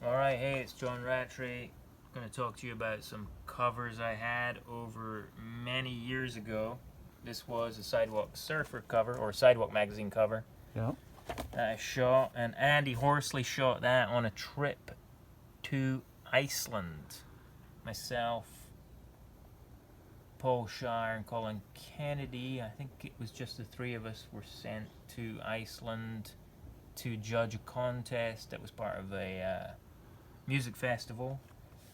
Alright, hey, it's John Rattray. I'm going to talk to you about some covers I had over many years ago. This was a Sidewalk Surfer cover, or Sidewalk magazine cover. Yeah. That I shot, and Andy Horsley shot that on a trip to Iceland. Myself, Paul Shire, and Colin Kennedy, I think it was just the three of us, were sent to Iceland to judge a contest that was part of a music festival,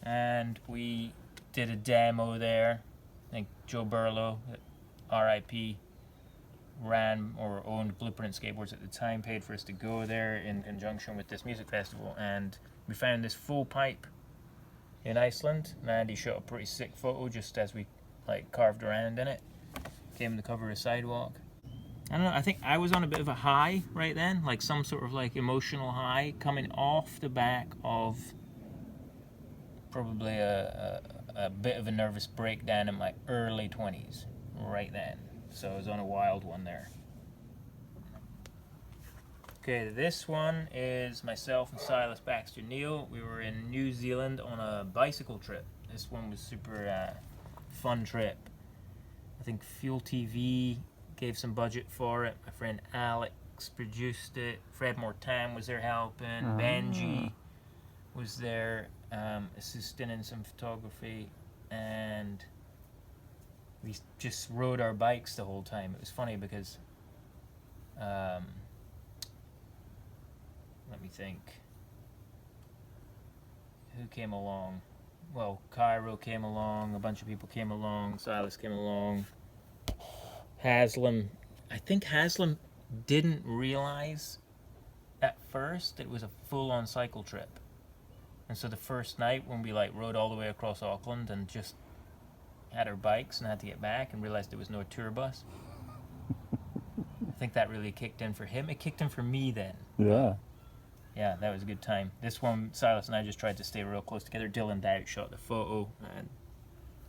and we did a demo there. I think Joe Burlow, RIP, ran or owned Blueprint Skateboards at the time, paid for us to go there in conjunction with this music festival, and we found this full pipe in Iceland, and Andy shot a pretty sick photo just as we carved around in it. Came in the cover of Sidewalk. I don't know, I think I was on a bit of a high right then, like some sort of emotional high, coming off the back of probably a bit of a nervous breakdown in my early 20s right then. So I was on a wild one there. Okay, this one is myself and Silas Baxter Neal. We were in New Zealand on a bicycle trip. This one was super fun trip. I think Fuel TV gave some budget for it. My friend Alex produced it. Fred Mortan was there helping. Benji was there assisting in some photography, and we just rode our bikes the whole time. It was funny because let me think, who came along? Well, Cairo came along, a bunch of people came along, Silas came along, Haslam. I think Haslam didn't realize at first it was a full-on cycle trip. And so the first night when we rode all the way across Auckland and just had our bikes and had to get back and realized there was no tour bus, I think that really kicked in for him. It kicked in for me then. Yeah. Yeah, that was a good time. This one, Silas and I just tried to stay real close together. Dylan Dowd shot the photo,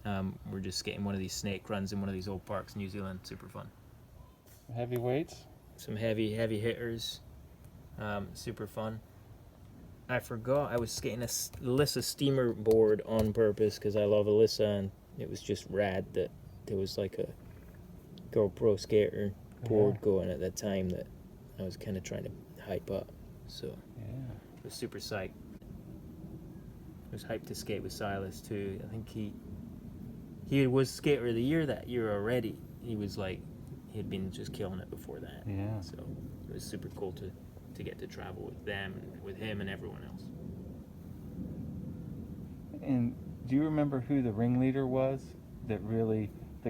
and we're just skating one of these snake runs in one of these old parks in New Zealand. Super fun. Heavy weights? Some heavy hitters. Super fun. I forgot I was skating a Alyssa steamer board on purpose because I love Alyssa, and it was just rad that there was a GoPro skater board going at that time that I was kind of trying to hype up. So it was super psyched. I was hyped to skate with Silas too. I think he was skater of the year that year already. He was he'd been just killing it before that. Yeah. So it was super cool to get to travel with them, with him and everyone else. And do you remember who the ringleader was that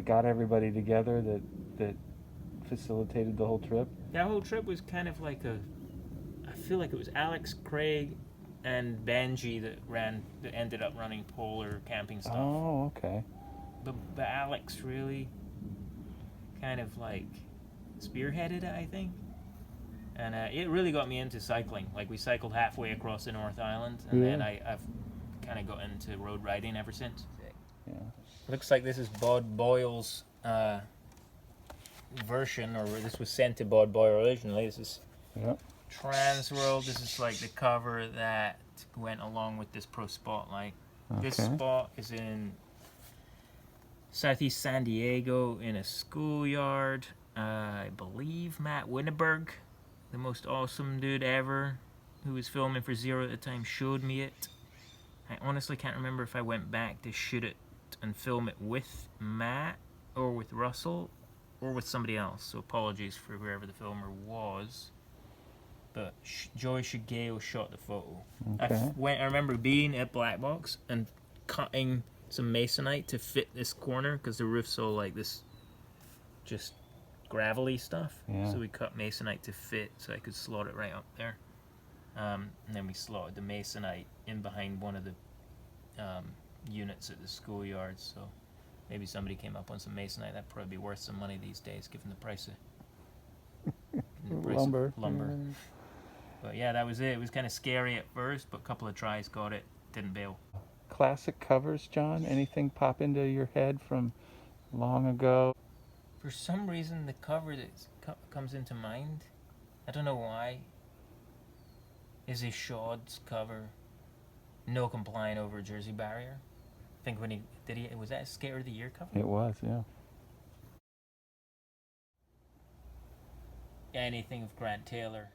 got everybody together, that facilitated the whole trip? That whole trip was kind of I feel like it was Alex, Craig, and Benji that ended up running polar camping stuff. Oh, okay. But Alex really kind of spearheaded it, I think. And it really got me into cycling. We cycled halfway across the North Island, and then I've kind of got into road riding ever since. Yeah. Looks like this is Bod Boyle's version, or this was sent to Bod Boyle originally. This is Transworld. This is the cover that went along with this Pro Spotlight. Okay. This spot is in Southeast San Diego in a schoolyard. I believe Matt Winneberg, the most awesome dude ever, who was filming for Zero at the time, showed me it. I honestly can't remember if I went back to shoot it and film it with Matt, or with Russell, or with somebody else, so apologies for whoever the filmer was. But Joey Shigeo shot the photo. Okay. I remember being at Black Box and cutting some masonite to fit this corner, because the roof's all this just gravelly stuff. Yeah. So we cut masonite to fit so I could slot it right up there. And then we slotted the masonite in behind one of the units at the schoolyard. So maybe somebody came up on some masonite. That'd probably be worth some money these days, given the price of lumber. But yeah, that was it. It was kind of scary at first, but a couple of tries got it. Didn't bail. Classic covers, John? Anything pop into your head from long ago? For some reason, the cover that comes into mind, I don't know why, is a Shod's cover no complying over a Jersey barrier. I think when he was that Skater of the Year cover? It was, yeah. Anything of Grant Taylor